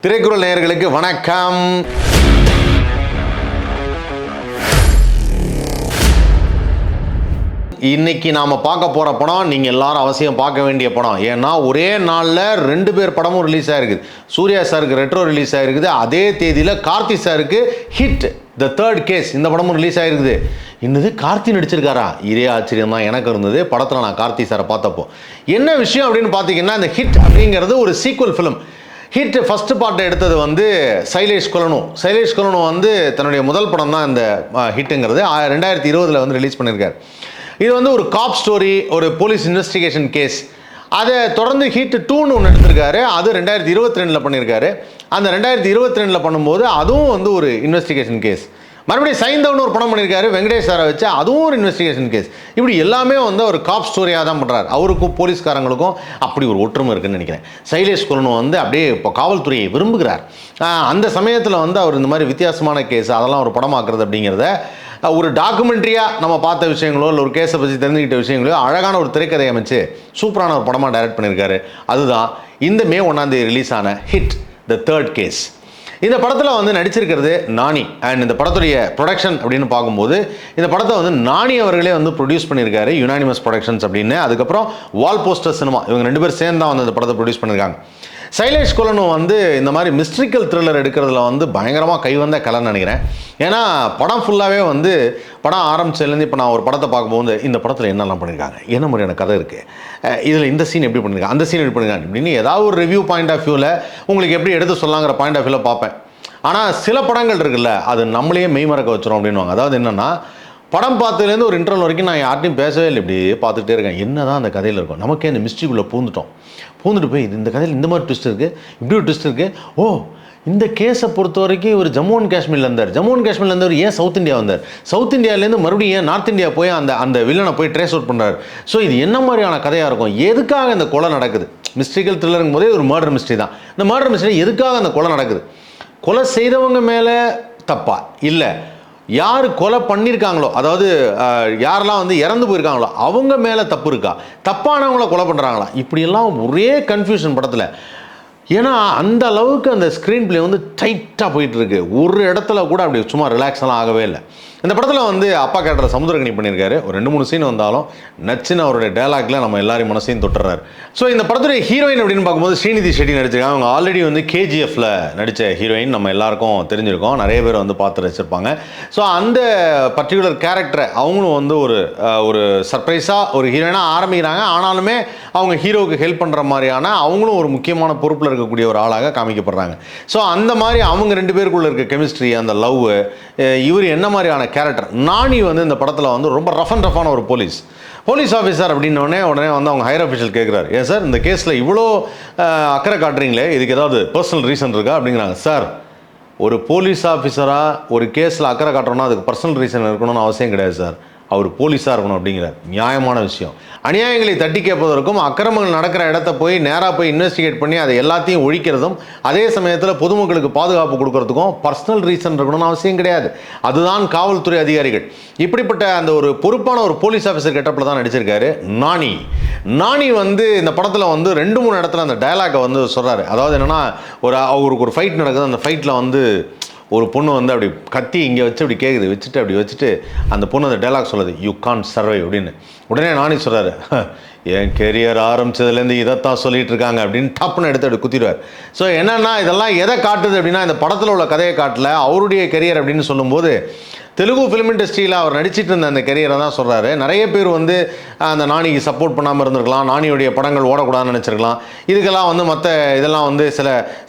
திரைக்குறள் நேயர்களுக்கு வணக்கம். இன்னைக்கு நாம பார்க்க போற படம் நீங்க எல்லாரும் அவசியம் பார்க்க வேண்டிய படம். ஏன்னா ஒரே நாள்ல 2 பேர் படமும் ரிலீஸ் ஆயிருக்குது. சூர்யா சாருக்கு ரெட்ரோ ரிலீஸ் ஆயிருக்குது. அதே தேதியில கார்த்தி சாருக்கு ஹிட் த தேர்ட் கேஸ் இந்த படமும் ரிலீஸ் ஆயிருக்குது. இன்னது கார்த்தி நடிச்சிருக்காரா? இதே ஆச்சரியம் தான் எனக்கு இருந்தது படத்தில் நான் கார்த்தி சாரை பார்த்தப்போ. என்ன விஷயம் அப்படின்னு பார்த்தீங்கன்னா, இந்த ஹிட் அப்படிங்கிறது ஒரு சீக்வல் ஃபிலிம். ஹிட் ஃபஸ்ட்டு பார்ட்டை எடுத்தது வந்து சைலேஷ் கொலனு வந்து தன்னுடைய முதல் படம் தான் இந்த ஹிட்டுங்கிறது 2020 வந்து ரிலீஸ் பண்ணியிருக்காரு. இது வந்து ஒரு காப் ஸ்டோரி, ஒரு போலீஸ் இன்வெஸ்டிகேஷன் கேஸ். அதை தொடர்ந்து ஹிட் 2ன்னு ஒன்று எடுத்திருக்காரு. அது 2022 பண்ணியிருக்காரு. அந்த 2022 பண்ணும்போது அதுவும் வந்து ஒரு இன்வெஸ்டிகேஷன் கேஸ். மறுபடியும் சைந்தவன் ஒரு படம் பண்ணியிருக்காரு வெங்கடேஷ் சாரை வச்சு, அதுவும் ஒரு இன்வெஸ்டிகேஷன் கேஸ். இப்படி எல்லாமே வந்து ஒரு காப் ஸ்டோரியாக தான் பண்ணுறாரு. அவருக்கும் போலீஸ்காரங்களுக்கும் அப்படி ஒரு ஒற்றுமை இருக்குன்னு நினைக்கிறேன். சைலேஷ் கொலனு வந்து அப்படியே இப்போ காவல்துறையை விரும்புகிறார். அந்த சமயத்தில் வந்து அவர் இந்த மாதிரி வித்தியாசமான கேஸ் அதெல்லாம் ஒரு படமாக்குறது அப்படிங்கிறத ஒரு டாக்குமெண்ட்ரியாக நம்ம பார்த்த விஷயங்களோ இல்லை ஒரு கேஸை பற்றி தெரிஞ்சுக்கிட்ட விஷயங்களோ அழகான ஒரு திரைக்கதை அமைச்சு சூப்பரான ஒரு படமாக டைரக்ட் பண்ணியிருக்காரு. அதுதான் இந்த மே 1 ரிலீஸ் ஆன ஹிட் த தேர்ட் கேஸ். இந்த படத்தில் வந்து நடிச்சிருக்கிறது நானி. அண்ட் இந்த படத்துடைய ப்ரொடக்ஷன் அப்படின்னு பார்க்கும்போது இந்த படத்தை வந்து நானி அவர்களே வந்து ப்ரொடியூஸ் பண்ணியிருக்காரு, யுனானிமஸ் ப்ரொடக்ஷன்ஸ் அப்படின்னு. அதுக்கப்புறம் வால் போஸ்டர் சினிமா, இவங்க 2 பேர் சேர்ந்து தான் வந்து இந்த படத்தை ப்ரொடியூஸ் பண்ணியிருக்காங்க. சைலேஷ் கொலனு வந்து இந்த மாதிரி மிஸ்ட்ரிக்கல் த்ரில்லர் எடுக்கிறதுல வந்து பயங்கரமாக கைவந்த கலைன்னு நினைக்கிறேன். ஏன்னா படம் ஃபுல்லாகவே வந்து படம் ஆரம்பிச்சதுலேருந்து இப்போ நான் ஒரு படத்தை பார்க்கும்போது இந்த படத்தில் என்னெல்லாம் பண்ணியிருக்காங்க, என்ன மாதிரியான கதை இருக்குது, இதில் இந்த சீன் எப்படி பண்ணியிருக்காங்க, அந்த சீன் எப்படி பண்ணியிருக்காங்க அப்படின்னு ஏதாவது ஒரு ரிவ்யூ பாயிண்ட் ஆஃப் வியூவில் உங்களுக்கு எப்படி எடுத்து சொல்லலாங்கிற பாயிண்ட் ஆஃப் வியூவில் பார்ப்பேன். ஆனால் சில படங்கள் இருக்குல்ல, அது நம்மளையே மெய்மறக்க வச்சிரும் அப்படின்வாங்க. அதாவது என்னென்னா, படம் பார்த்ததுலேருந்து ஒரு இன்டர்வல் வரைக்கும் நான் யார்ட்டையும் பேசவே இல்லை, இப்படியே பார்த்துக்கிட்டே இருக்கேன். என்ன தான் அந்த கதையில் இருக்கும், நமக்கே அந்த மிஸ்ட்ரிக்குள்ளே பூந்துட்டு போய் இந்த கதையில் இந்த மாதிரி ட்விஸ்ட் இருக்குது, இப்படி ஒரு ட்விஸ்ட் இருக்குது. ஓ, இந்த கேஸை பொறுத்த வரைக்கும் இவர் ஜம்மு அண்ட் காஷ்மீரில் இருந்தார், ஏன் சவுத் இந்தியா வந்தார், சவுத் இந்தியாவிலேருந்து மறுபடியும் ஏன் நார்த் இந்தியா போய் அந்த வில்லனை போய் ட்ரேஸ் அவுட் பண்ணுறாரு. ஸோ இது என்ன மாதிரியான கதையாக இருக்கும், எதுக்காக இந்த கொலை நடக்குது. மிஸ்ட்ரிக்கல் த்ரில்லருங்கும் போதே ஒரு மர்டர் மிஸ்ட்ரி தான். இந்த மர்டர் மிஸ்ட்ரி எதுக்காக அந்த கொலை நடக்குது, கொலை செய்தவங்க மேலே தப்பா இல்லை யார் கொலை பண்ணியிருக்காங்களோ, அதாவது யாரெல்லாம் வந்து இறந்து போயிருக்காங்களோ அவங்க மேலே தப்பு இருக்கா, தப்பானவங்கள கொலை பண்ணுறாங்களா, இப்படியெல்லாம் ஒரே கன்ஃபியூஷன் படத்தில். ஏன்னா அந்த அளவுக்கு அந்த ஸ்க்ரீன் பிளே வந்து டைட்டாக போயிட்டுருக்கு. ஒரு இடத்துல கூட அப்படி சும்மா ரிலாக்ஸ்லாம் ஆகவே இல்லை. இந்த படத்தில் வந்து அப்பா கேரக்டர் சமுத்திரக்கனி பண்ணியிருக்காரு. ஒரு 2-3 சீன் வந்தாலும் நச்சுன்னு அவருடைய டைலாக்ல நம்ம எல்லாரையும் மனசையும் தொட்டுறாரு. ஸோ இந்த படத்துடைய ஹீரோயின் அப்படின்னு பார்க்கும்போது ஸ்ரீநிதி ஷெட்டி நடிச்சிருக்காங்க. அவங்க ஆல்ரெடி வந்து KGFல நடித்த ஹீரோயின், நம்ம எல்லாருக்கும் தெரிஞ்சிருக்கோம், நிறைய பேர் வந்து பார்த்து ரசிச்சிருப்பாங்க. ஸோ அந்த பர்டிகுலர் கேரக்டரை அவங்களும் வந்து ஒரு சர்ப்ரைஸாக ஒரு ஹீரோயினாக ஆரம்பிக்கிறாங்க. ஆனாலுமே அவங்க ஹீரோவுக்கு ஹெல்ப் பண்ணுற மாதிரியான அவங்களும் ஒரு முக்கியமான பொறுப்பில் இருக்கக்கூடிய ஒரு ஆளாக காமிக்கப்படுறாங்க. ஸோ அந்த மாதிரி அவங்க 2 பேருக்குள்ள இருக்க கெமிஸ்ட்ரி, அந்த லவ், இவர் என்ன மாதிரியான கேரக்டர். நானி வந்து இந்த படத்தில் வந்து ரொம்ப ரஃப் அண்ட் ரஃபான ஒரு போலீஸ் ஆஃபீஸர் அப்படின்னோடனே வந்து அவங்க ஹையர் அஃபிஷியல் கேட்குறாரு, ஏன் சார் இந்த கேஸில் இவ்வளோ அக்கறை காட்டுறீங்களே, இதுக்கு ஏதாவது பர்சனல் ரீசன் இருக்கா அப்படிங்கிறாங்க. சார், ஒரு போலீஸ் ஆஃபீஸராக ஒரு கேஸில் அக்கறை காட்டுறோன்னா அதுக்கு பர்சனல் ரீசன் இருக்கணும்னு அவசியம் கிடையாது சார், அவர் போலீஸாக இருக்கணும் அப்படிங்கிறார். நியாயமான விஷயம். அநியாயங்களை தட்டி கேட்பதற்கும் அக்கிரமங்கள் நடக்கிற இடத்த போய் நேராக போய் இன்வெஸ்டிகேட் பண்ணி அதை எல்லாத்தையும் ஒழிக்கிறதும் அதே சமயத்தில் பொதுமக்களுக்கு பாதுகாப்பு கொடுக்கறதுக்கும் பர்சனல் ரீசன் இருக்கணும்னு அவசியம் கிடையாது. அதுதான் காவல்துறை அதிகாரிகள். இப்படிப்பட்ட அந்த ஒரு பொறுப்பான ஒரு போலீஸ் ஆஃபீஸர் கெட்டப்பில் தான் நடிச்சிருக்காரு நானி வந்து இந்த படத்தில் வந்து 2-3 இடத்துல அந்த டயலாகை வந்து சொல்கிறாரு. அதாவது என்னென்னா, அவருக்கு ஒரு ஃபைட் நடக்குது. அந்த ஃபைட்டில் வந்து ஒரு பொண்ணு வந்து அப்படி கத்தி இங்கே வச்சு அப்படி கேட்குது, வச்சுட்டு அந்த பொண்ணு அந்த டைலாக் சொல்லுது, யூ கான்ட் சர்வை அப்படின்னு. உடனே நானி சொல்கிறாரு, என் கெரியர் ஆரம்பித்ததுலேருந்து இதைத்தான் சொல்லிட்டு இருக்காங்க அப்படின்னு டப்புன்னு எடுத்து அப்படி குத்திடுவார். ஸோ என்னென்னா, இதெல்லாம் எதை காட்டுது அப்படின்னா, இந்த படத்தில் உள்ள கதையை காட்டல, அவருடைய கெரியர் அப்படின்னு சொல்லும்போது தெலுங்கு ஃபிலிம் இண்டஸ்ட்ரியில் அவர் நடிச்சிட்டு இருந்த அந்த கெரியரை தான் சொல்கிறாரு. நிறைய பேர் வந்து அந்த நானிக்கு சப்போர்ட் பண்ணாமல் இருந்திருக்கலாம், நானியுடைய படங்கள் ஓடக்கூடாதுன்னு நினச்சிருக்கலாம். இதுக்கெல்லாம் வந்து இதெல்லாம் வந்து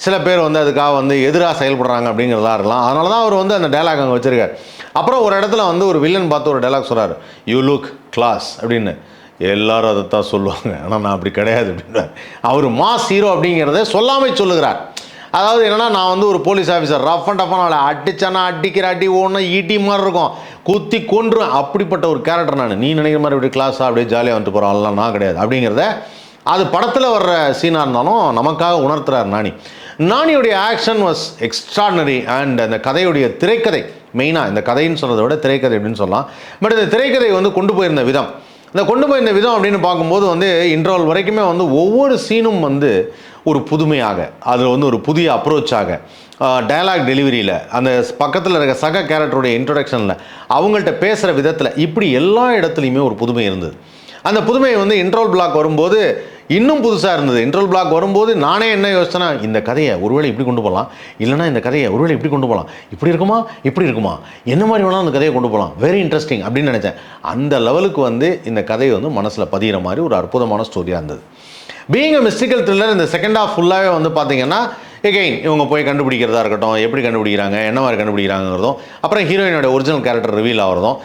சில பேர் வந்து அதுக்காக வந்து எதிராக செயல்படுறாங்க அப்படிங்கிறதா இருக்கலாம். அதனால தான் அவர் வந்து அந்த டைலாக் அங்கே வச்சுருக்கார். அப்புறம் ஒரு இடத்துல வந்து ஒரு வில்லன் பார்த்து ஒரு டைலாக் சொல்கிறார், யூ லுக் கிளாஸ் அப்படின்னு. எல்லாரும் அதை தான் சொல்லுவாங்க, ஆனால் நான் அப்படி கிடையாது அப்படின்றார். அவர் மாஸ் ஹீரோ அப்படிங்கிறத சொல்லாமல் சொல்லுகிறார். அதாவது என்னென்னா, நான் வந்து ஒரு போலீஸ் ஆஃபீஸர், ரஃப் அண்ட் டஃபான அவளை அடித்தானா அடிக்கிற அடி ஒன்று ஈட்டி மாதிரி இருக்கும், குத்தி கொன்றும், அப்படிப்பட்ட ஒரு கேரக்டர் நான். நீ நினைக்கிற மாதிரி இப்படி கிளாஸாக அப்படியே ஜாலியாக வந்துட்டு போகிறான்லாம் நான் கிடையாது அப்படிங்கிறத அது படத்தில் வர்ற சீனாக இருந்தாலும் நமக்காக உணர்த்துறார் நானியுடைய ஆக்ஷன் வாஸ் எக்ஸ்ட்ராடனரி. அண்ட் அந்த கதையுடைய திரைக்கதை, மெயினாக இந்த கதைன்னு சொல்கிறத விட திரைக்கதை அப்படின்னு சொல்லலாம். பட் இந்த திரைக்கதை வந்து கொண்டு போயிருந்த விதம் அப்படின்னு பார்க்கும்போது வந்து இன்டர்வல் வரைக்குமே வந்து ஒவ்வொரு சீனும் வந்து ஒரு புதுமையாக, அதில் வந்து ஒரு புதிய அப்ரோச்சாக, டயலாக் டெலிவரியில், அந்த பக்கத்தில் இருக்க சக கேரக்டருடைய இன்ட்ரொடக்ஷனில், அவங்கள்ட்ட பேசுகிற விதத்தில், இப்படி எல்லா இடத்துலையுமே ஒரு புதுமை இருந்தது. அந்த புதுமை வந்து இன்ட்ரோல் பிளாக் வரும்போது இன்னும் புதுசாக இருந்தது. இன்ட்ரோல் பிளாக் வரும்போது நானே என்ன யோசிச்சேன்னா, இந்த கதையை ஒருவேளை இப்படி கொண்டு போகலாம், இல்லைனா இந்த கதையை ஒருவேளை இப்படி கொண்டு போகலாம், இப்படி இருக்குமா இப்படி இருக்குமா, என்ன மாதிரி வேணாலும் அந்த கதையை கொண்டு போகலாம், வெரி இன்ட்ரெஸ்டிங் அப்படின்னு நினச்சேன். அந்த லெவலுக்கு வந்து இந்த கதையை வந்து மனசில் பதிகிற மாதிரி ஒரு அற்புதமான ஸ்டோரியாக இருந்தது. பீயிங் அ மிஸ்டிக்கல் த்ரில்லர், இந்த செகண்ட் ஹாஃப் ஃபுல்லாகவே வந்து பார்த்தீங்கன்னா, எகெயின் இவங்க போய் கண்டுபிடிக்கிறதா இருக்கட்டும், எப்படி கண்டுபிடிக்கிறாங்க, என்ன மாதிரி கண்டுபிடிக்கிறாங்கிறதும், அப்புறம் ஹீரோயினோட ஒரிஜினல் கேரக்டர் ரிவீல் ஆகிறதும்,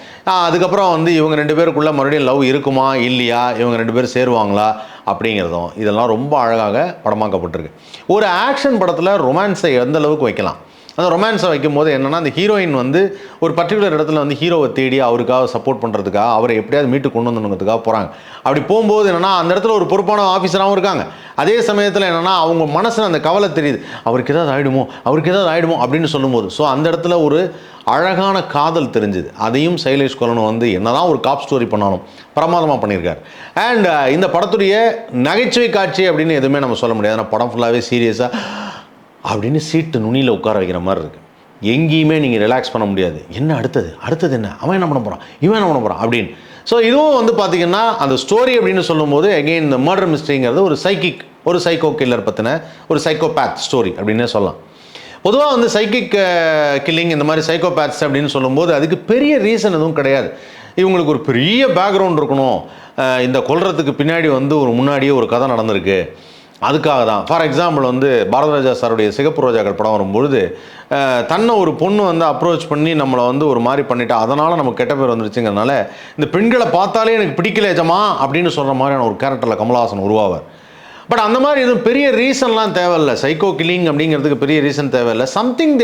அதுக்கப்புறம் வந்து இவங்க 2 பேருக்குள்ளே மறுபடியும் லவ் இருக்குமா இல்லையா, இவங்க 2 பேரும் சேருவாங்களா அப்படிங்கிறதும், இதெல்லாம் ரொம்ப அழகாக படமாக்கப்பட்டிருக்கு. ஒரு ஆக்ஷன் படத்தில் ரொமான்ஸை எந்த அளவுக்கு வைக்கலாம், அந்த ரொமான்ஸை வைக்கும்போது என்னென்னா, அந்த ஹீரோயின் வந்து ஒரு பர்டிகுலர் இடத்துல வந்து ஹீரோவை தேடி அவருக்காக சப்போர்ட் பண்ணுறதுக்காக, அவரை எப்படியாவது மீட்டு கொண்டு வந்துணுங்கிறதுக்காக போகிறாங்க. அப்படி போகும்போது என்னென்னா, அந்த இடத்துல ஒரு பொறுப்பான ஆஃபீஸராகவும் இருக்காங்க. அதே சமயத்தில் என்னென்னா, அவங்க மனசில் அந்த கவலை தெரியுது, அவருக்கு ஏதாவது ஆகிடுமோ அப்படின்னு சொல்லும்போது, ஸோ அந்த இடத்துல ஒரு அழகான காதல் தெரிஞ்சுது. அதையும் சைலேஷ் கொலன் வந்து என்னதான் ஒரு காப் ஸ்டோரி பண்ணாலும் பிரமாதமாக பண்ணியிருக்கார். அண்ட் இந்த படத்துடைய நகைச்சுவை காட்சி அப்படின்னு எதுவுமே நம்ம சொல்ல முடியாது. ஆனால் படம் ஃபுல்லாகவே சீரியஸாக அப்படின்னு சீட்டு நுனியில் உட்கார வைக்கிற மாதிரி இருக்குது. எங்கேயுமே நீங்கள் ரிலாக்ஸ் பண்ண முடியாது. என்ன அடுத்தது என்ன, அவன் என்ன பண்ண போகிறான், இவன் என்ன பண்ண போகிறான் அப்படின்னு. ஸோ இதுவும் வந்து பார்த்திங்கன்னா, அந்த ஸ்டோரி அப்படின்னு சொல்லும்போது எகெயின் இந்த மர்டர் மிஸ்ட்ரிங்கிறது ஒரு சைக்கோ கில்லர் பற்றின ஒரு சைக்கோபேத் ஸ்டோரி அப்படின்னே சொல்லலாம். பொதுவாக வந்து சைக்கிக் கில்லிங், இந்த மாதிரி சைக்கோபேத்ஸ் அப்படின்னு சொல்லும்போது அதுக்கு பெரிய ரீசன் எதுவும் கிடையாது. இவங்களுக்கு ஒரு பெரிய பேக்ரவுண்ட் இருக்கணும், இந்த கொல்றதுக்கு பின்னாடி வந்து முன்னாடியே ஒரு கதை நடந்திருக்கு, அதுக்காக தான். ஃபார் எக்ஸாம்பிள் வந்து பாரதிராஜா சாருடைய சிகப்பு ரோஜாக்கள் படம் வரும்பொழுது, தன்னை ஒரு பொண்ணு வந்து அப்ரோச் பண்ணி நம்மளை வந்து ஒரு மாதிரி பண்ணிட்டா, அதனால் நமக்கு கெட்ட பேர் வந்துருச்சுங்கிறதுனால, இந்த பெண்களை பார்த்தாலே எனக்கு பிடிக்கல ஜமா அப்படின்னு சொல்கிற மாதிரியான ஒரு கேரக்டரில் கமலஹாசன் உருவாவார். பட் அந்த மாதிரி எதுவும் பெரிய ரீசன்லாம் தேவையில்லை. சைக்கோ கில்லிங் அப்படிங்கிறதுக்கு பெரிய ரீசன் தேவையில்லை. சம்திங்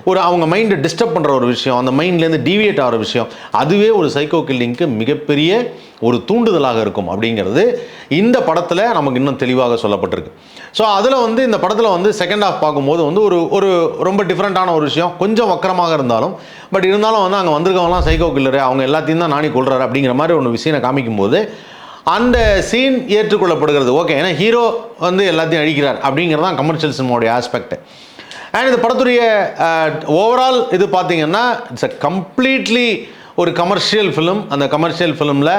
ஒரு அவங்க மைண்டை டிஸ்டர்ப் பண்ணுற ஒரு விஷயம், அந்த மைண்ட்லேருந்து டீவியேட் ஆகிற விஷயம், அதுவே ஒரு சைக்கோ கில்லிங்க்கு மிகப்பெரிய ஒரு தூண்டுதலாக இருக்கும் அப்படிங்கிறது இந்த படத்தில் நமக்கு இன்னும் தெளிவாக சொல்லப்பட்டிருக்கு. ஸோ அதில் வந்து இந்த படத்தில் வந்து செகண்ட் ஹாஃப் பார்க்கும்போது வந்து ஒரு ரொம்ப டிஃப்ரெண்ட்டான ஒரு விஷயம், கொஞ்சம் வக்கரமாக இருந்தாலும், பட் இருந்தாலும் வந்து அங்கே வந்திருக்கவங்களாம் சைக்கோ கில்லரு, அவங்க எல்லாத்தையும் தான் நானி கொள்றாரு அப்படிங்கிற மாதிரி ஒன்று விஷயம் காமிக்கும்போது அந்த சீன் ஏற்றுக்கொள்ளப்படுகிறது. ஓகே, ஏன்னா ஹீரோ வந்து எல்லாத்தையும் அழிக்கிறார் அப்படிங்கிறது தான் கமர்ஷியல் சினிமாவுடைய ஆஸ்பெக்ட். அண்ட் இந்த படத்துடைய ஓவரால் இது பார்த்தீங்கன்னா இட்ஸ் அ கம்ப்ளீட்லி ஒரு கமர்ஷியல் ஃபிலிம். அந்த கமர்ஷியல் ஃபிலிமில்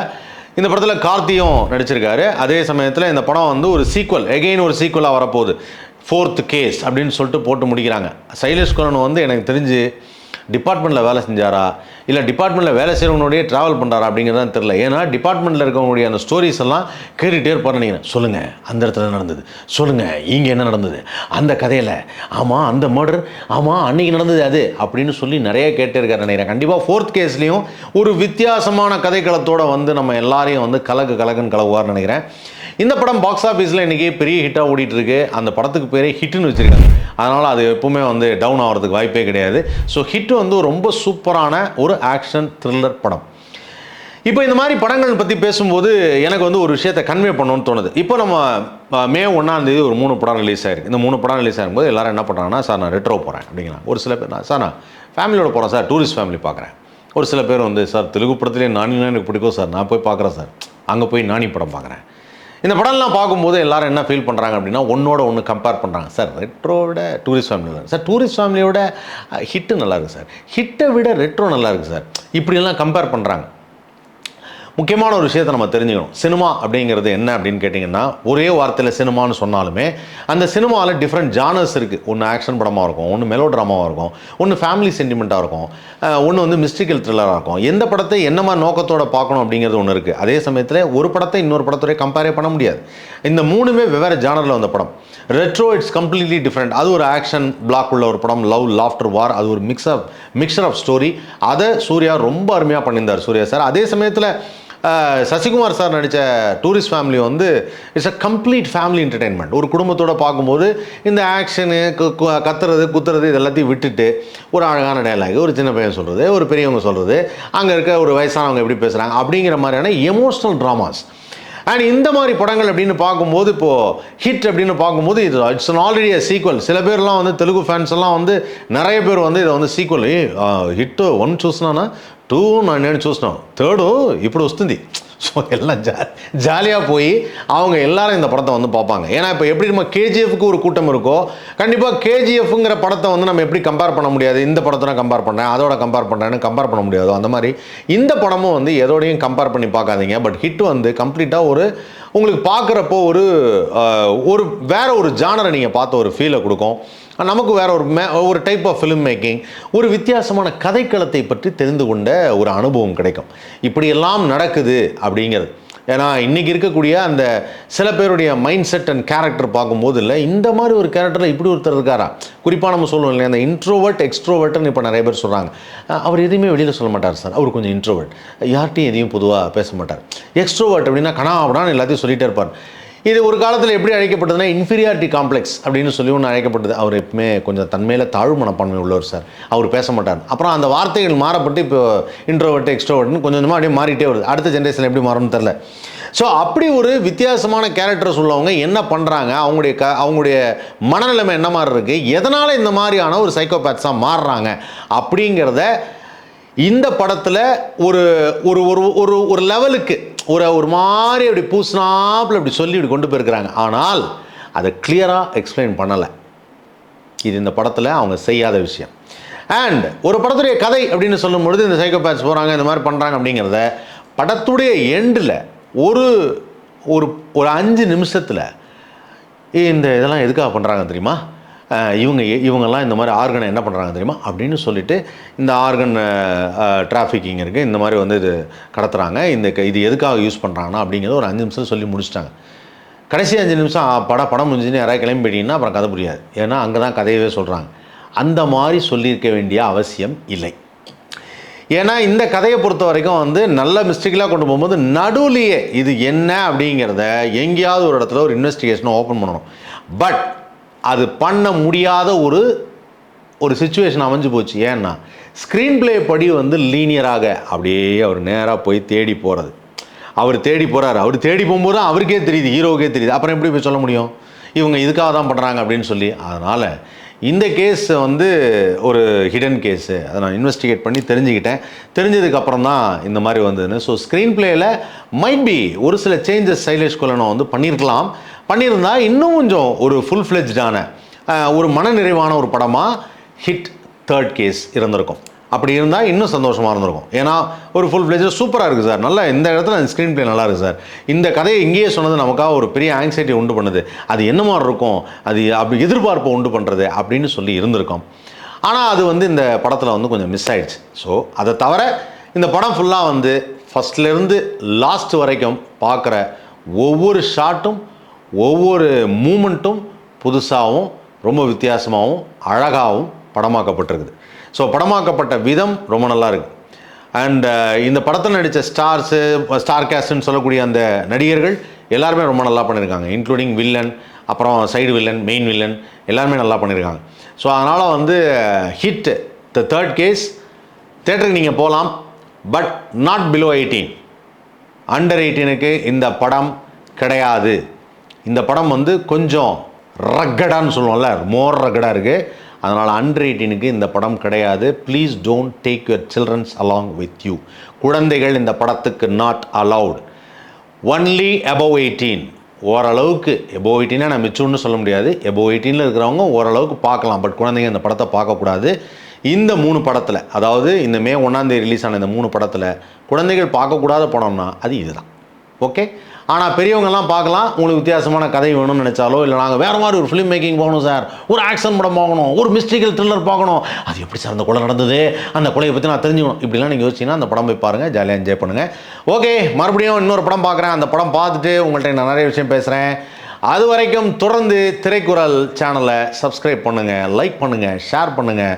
இந்த படத்தில் கார்த்தியும் நடிச்சிருக்காரு. அதே சமயத்தில் இந்த படம் வந்து ஒரு சீக்வல், எகெயின் ஒரு சீக்வலாக வரப்போகுது, 4th கேஸ் அப்படின்னு சொல்லிட்டு போட்டு முடிக்கிறாங்க. சைலேஷ் கொலன் வந்து எனக்கு தெரிஞ்சு டிபார்ட்மெண்ட்டில் வேலை செஞ்சாரா, இல்லை டிபார்ட்மெண்ட்டில் வேலை செய்கிறவங்களுடைய ட்ராவல் பண்ணுறாரா அப்படிங்கிறதான் தெரில. ஏன்னா டிபார்ட்மெண்ட்டில் இருக்கவங்களுடைய அந்த ஸ்டோரிஸ் எல்லாம் கேட்டுகிட்டே இருப்பார் நினைக்கிறேன். சொல்லுங்கள் அந்த இடத்துல நடந்தது, சொல்லுங்கள் இங்கே என்ன நடந்தது, அந்த கதையில் ஆமாம் அந்த மர்டர், ஆமாம் அன்றைக்கி நடந்தது அது அப்படின்னு சொல்லி நிறைய கேட்டே இருக்கார் நினைக்கிறேன். கண்டிப்பாக 4th கேஸ்லேயும் ஒரு வித்தியாசமான கதைக்களத்தோடு வந்து நம்ம எல்லாரையும் வந்து கலக்குன்னு கலவுவார்னு நினைக்கிறேன். இந்த படம் பாக்ஸ் ஆஃபீஸில் இன்றைக்கி பெரிய ஹிட்டாக ஓடிட்டுருக்கு. அந்த படத்துக்கு பேரே ஹிட்டுன்னு வச்சுருக்காங்க. அதனால் அது எப்போவுமே வந்து டவுன் ஆகிறதுக்கு வாய்ப்பே கிடையாது. ஸோ ஹிட் வந்து ரொம்ப சூப்பரான ஒரு ஆக்ஷன் த்ரில்லர் படம். இப்போ இந்த மாதிரி படங்கள் பற்றி பேசும்போது எனக்கு வந்து ஒரு விஷயத்தை கன்வே பண்ணணும்னு தோணுது. இப்போ நம்ம மே 1 ஒரு 3 படம் ரிலீஸ் ஆயிருக்கு. இந்த 3 படம் ரிலீஸ் ஆகும்போது எல்லாரும் என்ன பண்ணுறாங்கன்னா, சார் நான் ரெட்ரோ போகிறேன் அப்படிங்கிறாங்க. ஒரு சில பேர் சார் நான் ஃபேமிலியோட போகிறேன் சார், டூரிஸ்ட் ஃபேமிலி பார்க்குறேன். ஒரு சில பேர் வந்து சார் தெலுங்கு படத்துலேயே நானினா எனக்கு பிடிக்கும் சார், நான் போய் பார்க்குறேன் சார், அங்கே போய் நானி படம் பார்க்குறேன். இந்த படம்லாம் பார்க்கும்போது எல்லாரும் என்ன ஃபீல் பண்ணுறாங்க அப்படின்னா, ஒன்று கம்பேர் பண்ணுறாங்க. சார் ரெட்ரோவோட டூரிஸ்ட் ஃபேமிலி தான் சார், டூரிஸ்ட் ஃபேமிலியோட ஹிட்டு நல்லாயிருக்கு சார், ஹிட்டை விட ரெட்ரோ நல்லாயிருக்கு சார், இப்படியெல்லாம் கம்பேர் பண்ணுறாங்க. முக்கியமான ஒரு விஷயத்தை நம்ம தெரிஞ்சுக்கணும். சினிமா அப்படிங்கிறது என்ன அப்படின்னு கேட்டிங்கன்னா, ஒரே வார்த்தையில் சினிமான்னு சொன்னாலுமே அந்த சினிமாவில் டிஃப்ரெண்ட் ஜானர்ஸ் இருக்குது. ஒன்று ஆக்ஷன் படமாக இருக்கும், ஒன்று மெலோ ட்ராமாவாக இருக்கும், ஒன்று ஃபேமிலி சென்டிமெண்ட்டாக இருக்கும், ஒன்று வந்து மிஸ்டிக்கல் த்ரில்லராக இருக்கும். எந்த படத்தை என்ன மாதிரி நோக்கத்தோடு பார்க்கணும் அப்படிங்கிறது ஒன்று இருக்குது. அதே சமயத்தில் ஒரு படத்தை இன்னொரு படத்தோட கம்பேரே பண்ண முடியாது. இந்த 3மே வெவ்வேறு ஜானரில் வந்த படம். Retro it's completely different. அது ஒரு ஆக்ஷன் பிளாக் உள்ள ஒரு படம், லவ் லாஃப்டர் வார், அது ஒரு மிக்சர் ஆஃப் ஸ்டோரி. அதை சூர்யா ரொம்ப அருமையாக பண்ணியிருந்தார் சூர்யா சார். அதே சமயத்தில் சசிகுமார் சார் நடித்த டூரிஸ்ட் ஃபேமிலி வந்து it's a complete family entertainment. ஒரு குடும்பத்தோடு பார்க்கும்போது இந்த ஆக்ஷனு கத்துறது குத்துறது இது எல்லாத்தையும் விட்டுட்டு ஒரு அழகான டைலாக், ஒரு சின்ன பையன் சொல்கிறது, ஒரு பெரியவங்க சொல்கிறது, அங்கே இருக்க ஒரு வயசானவங்க எப்படி பேசுகிறாங்க அப்படிங்கிற மாதிரியான எமோஷ்னல் ட்ராமாஸ். அண்ட் இந்த மாதிரி படங்கள் அப்படின்னு பார்க்கும்போது, இப்போது ஹிட் அப்படின்னு பார்க்கும்போது இட்ஸ் ஆல்ரெடி அ சீக்வல். சில பேர்லாம் வந்து தெலுங்கு ஃபேன்ஸ் எல்லாம் வந்து நிறைய பேர் வந்து இதை வந்து சீக்வல், హిట్ 1 చూసినానా 2 నేను చూసినాను 3 ఇప్పుడు వస్తుంది, ஸோ எல்லாம் ஜாலியாக போய் அவங்க எல்லாரும் இந்த படத்தை வந்து பார்ப்பாங்க. ஏன்னா இப்போ எப்படி நம்ம கேஜிஎஃப்க்கு ஒரு கூட்டம் இருக்கோ, கண்டிப்பாக கேஜிஎஃப்ங்கிற படத்தை வந்து நம்ம எப்படி கம்பேர் பண்ண முடியாது, இந்த படத்தை கம்பேர் பண்ணேன் அதோட கம்பேர் பண்ணுறேன்னு கம்பேர் பண்ண முடியாதோ, அந்த மாதிரி இந்த படமும் வந்து எதோடையும் கம்பேர் பண்ணி பார்க்காதீங்க. பட் ஹிட் வந்து கம்ப்ளீட்டாக ஒரு உங்களுக்கு பார்க்குறப்போ ஒரு வேற ஒரு ஜானரை நீங்கள் பார்த்த ஒரு ஃபீலை கொடுக்கும். நமக்கு வேற ஒரு டைப் ஆஃப் ஃபிலிம் மேக்கிங், ஒரு வித்தியாசமான கதைக்களத்தை பற்றி தெரிந்து கொண்ட ஒரு அனுபவம் கிடைக்கும். இப்படியெல்லாம் நடக்குது அப்படிங்கிறது. ஏன்னா இன்றைக்கி இருக்கக்கூடிய அந்த சில பேருடைய மைண்ட் செட் அண்ட் கேரக்டர் பார்க்கும்போது இல்லை, இந்த மாதிரி ஒரு கேரக்டரில் இப்படி ஒருத்தர் இருக்காரா. குறிப்பாக நம்ம சொல்லுவோம் இல்லையா, அந்த இன்ட்ரோவர்ட் எக்ஸ்ட்ரோவர்ட்னு இப்போ நிறைய பேர் சொல்கிறாங்க. அவர் எதையுமே வெளியில் சொல்ல மாட்டார் சார், அவர் கொஞ்சம் இன்ட்ரோவர்ட், யார்ட்டையும் எதையும் பொதுவாக பேச மாட்டார். எக்ஸ்ட்ரோவர்ட் அப்படின்னா கனா அப்படின்னா எல்லாத்தையும் சொல்லிகிட்டே இருப்பார். இது ஒரு காலத்தில் எப்படி அழைக்கப்பட்டதுன்னா இன்ஃபீரியாரிட்டி காம்ப்ளெக்ஸ் அப்படின்னு சொல்லி ஒன்று அழைக்கப்பட்டது. அவர் எப்பவுமே கொஞ்சம் தன்மையில் தாழ்வு மனப்பான்மை உள்ளவர் சார், அவர் பேச மாட்டார். அப்புறம் அந்த வார்த்தைகள் மாறப்பட்டு இப்போ இன்ட்ரோவர்ட் எக்ஸ்ட்ரோவர்ட்னு கொஞ்சம் கொஞ்சமாக அப்படியே மாறிட்டே வருது. அடுத்த ஜென்ரேஷன் எப்படி மாறும்னு தெரில. ஸோ அப்படி ஒரு வித்தியாசமான கேரக்டர்ஸ் உள்ளவங்க என்ன பண்ணுறாங்க, அவங்களுடைய மனநிலைமை என்ன மாதிரி இருக்குது, எதனால் இந்த மாதிரியான ஒரு சைக்கோபேத்ஸாக மாறுறாங்க அப்படிங்கிறத இந்த படத்தில் ஒரு ஒரு ஒரு ஒரு லெவலுக்கு ஒரு மாதிரி அப்படி பூசினாப்பில் அப்படி சொல்லி இப்படி கொண்டு போயிருக்கிறாங்க. ஆனால் அதை கிளியராக எக்ஸ்பிளைன் பண்ணலை. இது இந்த படத்தில் அவங்க செய்யாத விஷயம். அண்ட் ஒரு படத்துடைய கதை அப்படின்னு சொல்லும் பொழுது இந்த சைக்கோபேத்ஸ் போகிறாங்க, இந்த மாதிரி பண்ணுறாங்க அப்படிங்கிறத படத்துடைய எண்டில் ஒரு ஒரு ஒரு 5 நிமிஷத்தில் இந்த இதெல்லாம் எதுக்காக பண்ணுறாங்க தெரியுமா, இவங்கெல்லாம் இந்த மாதிரி ஆர்கனை என்ன பண்ணுறாங்க தெரியுமா அப்படின்னு சொல்லிட்டு இந்த ஆர்கன் டிராஃபிக்கிங் இருக்குது, இந்த மாதிரி வந்து இது கடத்துகிறாங்க, இது எதுக்காக யூஸ் பண்ணுறாங்கன்னா அப்படிங்கிறத ஒரு 5 நிமிஷம் சொல்லி முடிச்சிட்டாங்க. கடைசி 5 நிமிஷம் படம் முடிஞ்சுன்னு யாராவது கிளம்பி போயிட்டீங்கன்னா அப்புறம் கதை புரியாது. ஏன்னா அங்கே தான் கதையவே சொல்கிறாங்க. அந்த மாதிரி சொல்லியிருக்க வேண்டிய அவசியம் இல்லை. ஏன்னா இந்த கதையை பொறுத்த வரைக்கும் வந்து நல்ல மிஸ்டேக்கெலாம் கொண்டு போகும்போது நடுவுலையே இது என்ன அப்படிங்கிறத எங்கேயாவது ஒரு இடத்துல ஒரு இன்வெஸ்டிகேஷனை ஓப்பன் பண்ணணும். பட் அது பண்ண முடியாத ஒரு சிச்சுவேஷன் அமைஞ்சு போச்சு. ஏன்னா ஸ்க்ரீன் பிளே படி வந்து லீனியராக அப்படியே அவர் நேராக போய் தேடி போகிறது. அவர் தேடி போகிறாரு, அவர் தேடி போகும்போது தான் அவருக்கே தெரியுது, ஹீரோவுக்கே தெரியுது. அப்புறம் எப்படி போய் சொல்ல முடியும் இவங்க இதுக்காக தான் பண்ணுறாங்க அப்படின்னு சொல்லி. அதனால் இந்த கேஸ் வந்து ஒரு ஹிடன் கேஸு, அதை நான் இன்வெஸ்டிகேட் பண்ணி தெரிஞ்சதுக்கப்புறம் தான் இந்த மாதிரி வந்ததுன்னு. ஸோ ஸ்க்ரீன் பிளேயில் மைட் பி ஒரு சில சேஞ்சஸ் சைலேஷ் கொல்லணும் வந்து பண்ணியிருந்தா இன்னும் கொஞ்சம் ஒரு ஃபுல் ஃப்ளெஜ்டான ஒரு மனநிறைவான ஒரு படமாக ஹிட் தேர்ட் கேஸ் இருந்திருக்கும். அப்படி இருந்தால் இன்னும் சந்தோஷமாக இருந்திருக்கும். ஏன்னா ஒரு ஃபுல் ஃப்ளெஜ் சூப்பராக இருக்குது சார், நல்லா இந்த இடத்துல ஸ்க்ரீன் பிளே நல்லா இருக்குது சார், இந்த கதையை இங்கேயே சொன்னது நமக்காக ஒரு பெரிய ஆங்ஸைட்டி உண்டு பண்ணுது, அது என்ன மாதிரி இருக்கும், அது அப்படி எதிர்பார்ப்பை உண்டு பண்ணுறது அப்படின்னு சொல்லி இருந்திருக்கும். ஆனால் அது வந்து இந்த படத்தில் வந்து கொஞ்சம் மிஸ் ஆயிடுச்சு. ஸோ அதை தவிர இந்த படம் ஃபுல்லாக வந்து ஃபஸ்ட்லேருந்து லாஸ்ட் வரைக்கும் பார்க்குற ஒவ்வொரு ஷாட்டும் ஒவ்வொரு மூமெண்ட்டும் புதுசாகவும் ரொம்ப வித்தியாசமாகவும் அழகாகவும் படமாக்கப்பட்டிருக்குது. ஸோ படமாக்கப்பட்ட விதம் ரொம்ப நல்லா இருக்குது. அண்ட் இந்த படத்தில் நடித்த ஸ்டார் கேஸ்ட்னு சொல்லக்கூடிய அந்த நடிகர்கள் எல்லாருமே ரொம்ப நல்லா பண்ணியிருக்காங்க. இன்க்ளூடிங் வில்லன், அப்புறம் சைடு வில்லன், மெயின் வில்லன் எல்லாருமே நல்லா பண்ணியிருக்காங்க. ஸோ அதனால் வந்து ஹிட் த தேர்ட் கேஸ் தேட்டருக்கு நீங்கள் போகலாம், பட் நாட் பிலோ 18. அண்டர் 18க்கு இந்த படம் கிடையாது. இந்த படம் வந்து கொஞ்சம் ரக்கடான்னு சொல்லுவோம்ல, மோர் ரக்கடாக இருக்குது. அதனால் அண்டர் 18க்கு இந்த படம் கிடையாது. Please don't take your childrens along with you. குழந்தைகள் இந்த படத்துக்கு நாட் அலவுட். Only above 18. ஓரளவுக்கு above 18 நான் மிச்சம்னு சொல்ல முடியாது. above 18 இருக்கிறவங்க ஓரளவுக்கு பார்க்கலாம், பட் குழந்தைங்க இந்த படத்தை பார்க்கக்கூடாது. இந்த 3 படத்தில், அதாவது இந்த மே 1ஆம் தேதி ரிலீஸ் ஆன இந்த 3 படத்தில் குழந்தைகள் பார்க்கக்கூடாத படம்னா அது இதுதான். ஓகே. ஆனால் பெரியவங்கெல்லாம் பார்க்கலாம். உங்களுக்கு வித்தியாசமான கதை வேணும்னு நினச்சாலோ, இல்லை நாங்கள் வேறு மாதிரி ஒரு ஃபிலிம் மேக்கிங் போகணும் சார், ஒரு ஆக்ஷன் படம் பார்க்கணும், ஒரு மிஸ்டிக்கல் த்ரில்லர் பார்க்கணும், அது எப்படி சார் அந்த கொலை நடந்தது, அந்த கொலையை பற்றி நான் தெரிஞ்சுக்கணும், இப்படிலாம் நீங்கள் யோசிச்சிங்கன்னா அந்த படம் போய் பாருங்கள், ஜாலியாக என்ஜாய் பண்ணுங்கள். ஓகே, மறுபடியும் இன்னொரு படம் பார்க்குறேன். அந்த படம் பார்த்துட்டு உங்கள்கிட்ட நான் நிறைய விஷயம் பேசுகிறேன். அது வரைக்கும் தொடர்ந்து திரைக்குறள் சேனலை சப்ஸ்கிரைப் பண்ணுங்கள், லைக் பண்ணுங்கள், ஷேர் பண்ணுங்கள்.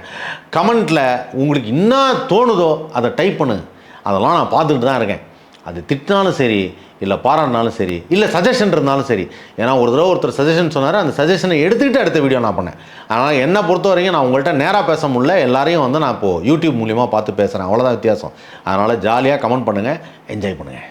கமெண்ட்டில் உங்களுக்கு என்ன தோணுதோ அதை டைப் பண்ணுங்கள். அதெல்லாம் நான் பார்த்துக்கிட்டு தான் இருக்கேன். அது திட்டினாலும் சரி, இல்லை பாராட்டினாலும் சரி, இல்லை சஜஷன் இருந்தாலும் சரி. ஏன்னா ஒரு தடவை ஒருத்தர் சஜஷன் சொன்னார், அந்த சஜஷனை எடுத்துக்கிட்டு அடுத்த வீடியோ நான் பண்ணேன். அதனால் என்னை பொறுத்த வரைக்கும் நான் உங்கள்கிட்ட நேராக பேச முடியல, எல்லாரையும் வந்து நான் இப்போது யூடியூப் மூலிமா பார்த்து பேசுகிறேன், அவ்வளோதான் வித்தியாசம். அதனால் ஜாலியாக கமெண்ட் பண்ணுங்கள், என்ஜாய் பண்ணுங்கள்.